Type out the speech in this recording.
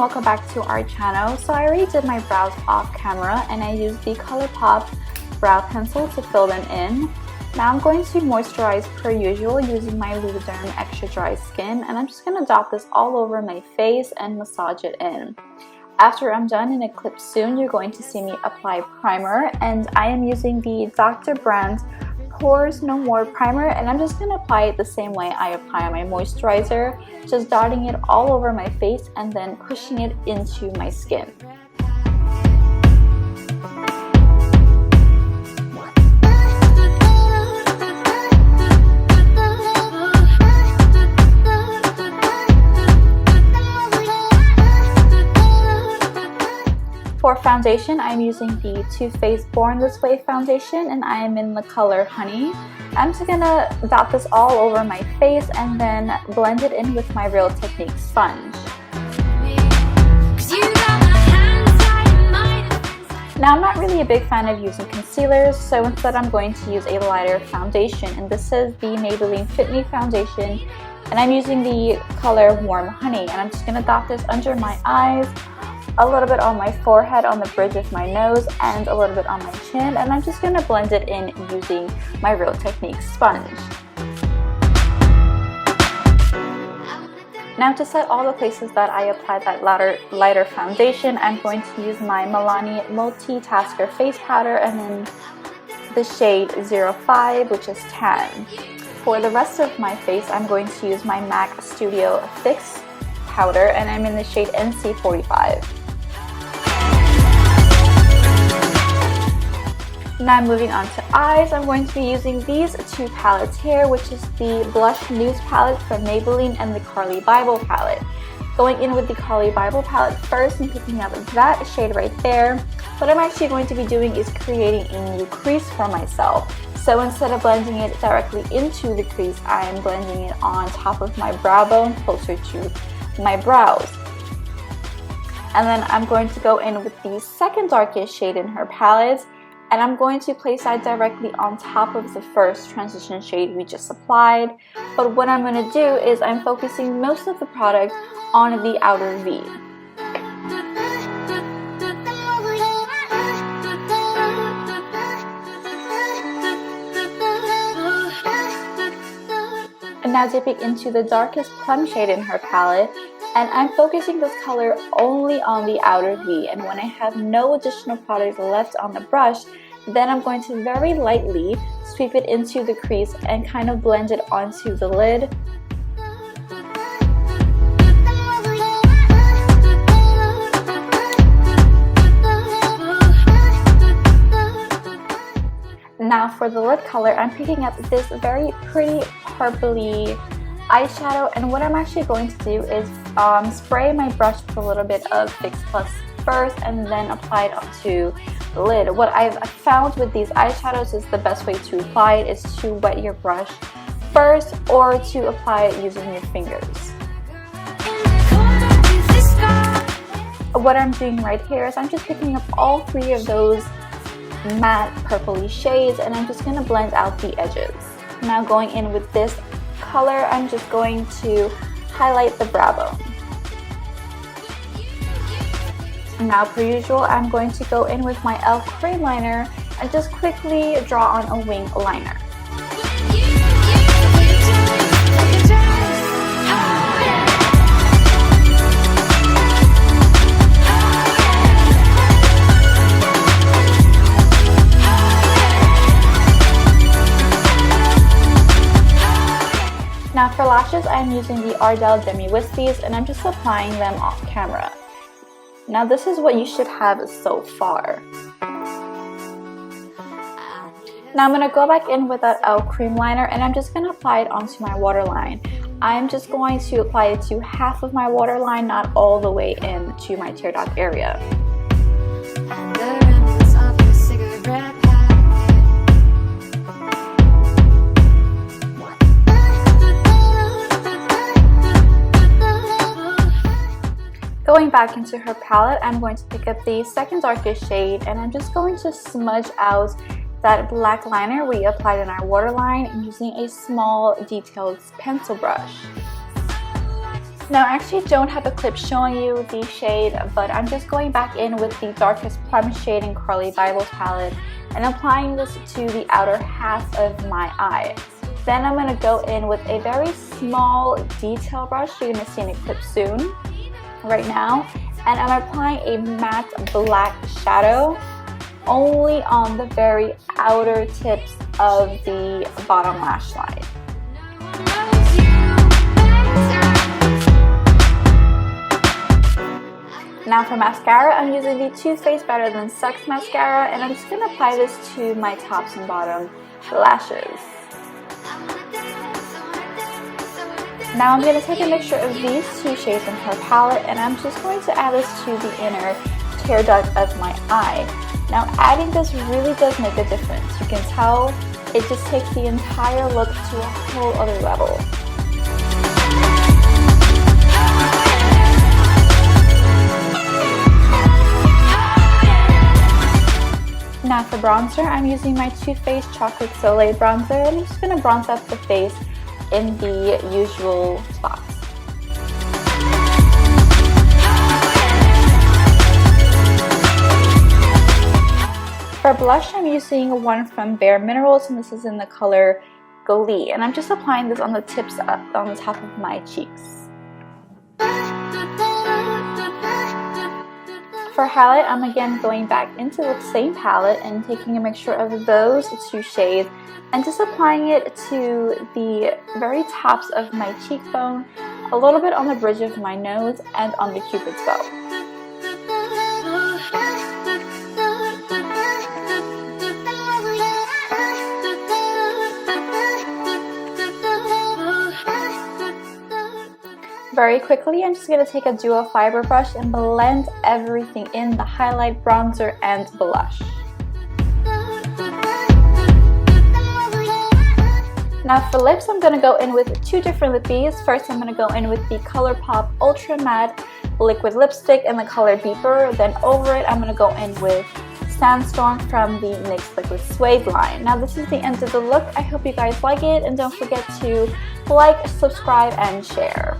welcome back to our channel. So I already did my brows off camera and I used the ColourPop brow pencil to fill them in. Now I'm going to moisturize per usual using my Lubiderm Extra Dry Skin, and I'm just going to dot this all over my face and massage it in. After I'm done in a clip soon, you're going to see me apply primer, and I am using the Dr. Brandt Pores No More primer, and I'm just going to apply it the same way I apply my moisturizer, just dotting it all over my face and then pushing it into my skin. For foundation, I'm using the Too Faced Born This Way foundation, and I am in the color Honey. I'm just gonna dot this all over my face and then blend it in with my Real Technique sponge. Now I'm not really a big fan of using concealers, so instead I'm going to use a lighter foundation, and this is the Maybelline Fit Me foundation, and I'm using the color Warm Honey, and I'm just gonna dot this under my eyes, a little bit on my forehead, on the bridge of my nose, and a little bit on my chin, and I'm just going to blend it in using my Real Technique sponge. Now to set all the places that I applied that lighter foundation, I'm going to use my Milani Multitasker face powder and then the shade 05, which is Tan. For the rest of my face, I'm going to use my MAC Studio Fix powder, and I'm in the shade NC45. Now moving on to eyes, I'm going to be using these two palettes here, which is the Blush Nudes palette from Maybelline and the Carli Bybel palette. Going in with the Carli Bybel palette first and picking up that shade right there. What I'm actually going to be doing is creating a new crease for myself. So instead of blending it directly into the crease, I am blending it on top of my brow bone closer to my brows. And then I'm going to go in with the second darkest shade in her palette, and I'm going to place that directly on top of the first transition shade we just applied. But what I'm going to do is I'm focusing most of the product on the outer V. And now dipping into the darkest plum shade in her palette, and I'm focusing this color only on the outer V, and when I have no additional product left on the brush, then I'm going to very lightly sweep it into the crease and kind of blend it onto the lid. Now for the lid color, I'm picking up this very pretty purpley eyeshadow, and what I'm actually going to do is spray my brush with a little bit of Fix Plus first and then apply it onto the lid. What I've found with these eyeshadows is the best way to apply it is to wet your brush first or to apply it using your fingers. What I'm doing right here is I'm just picking up all three of those matte purpley shades, and I'm just going to blend out the edges. Now going in with this color, I'm just going to highlight the brow bone. Now per usual, I'm going to go in with my E.L.F cream liner and just quickly draw on a wing liner. Now for lashes, I'm using the Ardell Demi Wispies, and I'm just applying them off camera. Now this is what you should have so far. Now I'm going to go back in with that E.L.F cream liner, and I'm just going to apply it onto my waterline. I'm just going to apply it to half of my waterline, not all the way into my tear duct area. Going back into her palette, I'm going to pick up the second darkest shade, and I'm just going to smudge out that black liner we applied in our waterline using a small detailed pencil brush. Now I actually don't have a clip showing you the shade, but I'm just going back in with the darkest Prom shade in Carli Bybel palette and applying this to the outer half of my eye. Then I'm going to go in with a very small detail brush. You're going to see in a clip soon, right now. And I'm applying a matte black shadow only on the very outer tips of the bottom lash line. Now for mascara, I'm using the Too Faced Better Than Sex mascara, and I'm just going to apply this to my tops and bottom lashes. Now I'm going to take a mixture of these two shades in her palette, and I'm just going to add this to the inner tear duct of my eye. Now adding this really does make a difference. You can tell it just takes the entire look to a whole other level. Now for bronzer, I'm using my Too Faced Chocolate Soleil bronzer, and I'm just going to bronze up the face in the usual spots. For blush, I'm using one from Bare Minerals, and this is in the color Glee, and I'm just applying this on the tips up on the top of my cheeks. For highlight, I'm again going back into the same palette and taking a mixture of those two shades and just applying it to the very tops of my cheekbone, a little bit on the bridge of my nose, and on the cupid's bow. Very quickly, I'm just going to take a dual fiber brush and blend everything in, the highlight, bronzer, and blush. Now for lips, I'm going to go in with two different lippies. First, I'm going to go in with the ColourPop Ultra Matte Liquid Lipstick in the color Beeper. Then over it, I'm going to go in with Sandstorm from the NYX Liquid Suede line. Now this is the end of the look. I hope you guys like it, and don't forget to like, subscribe, and share.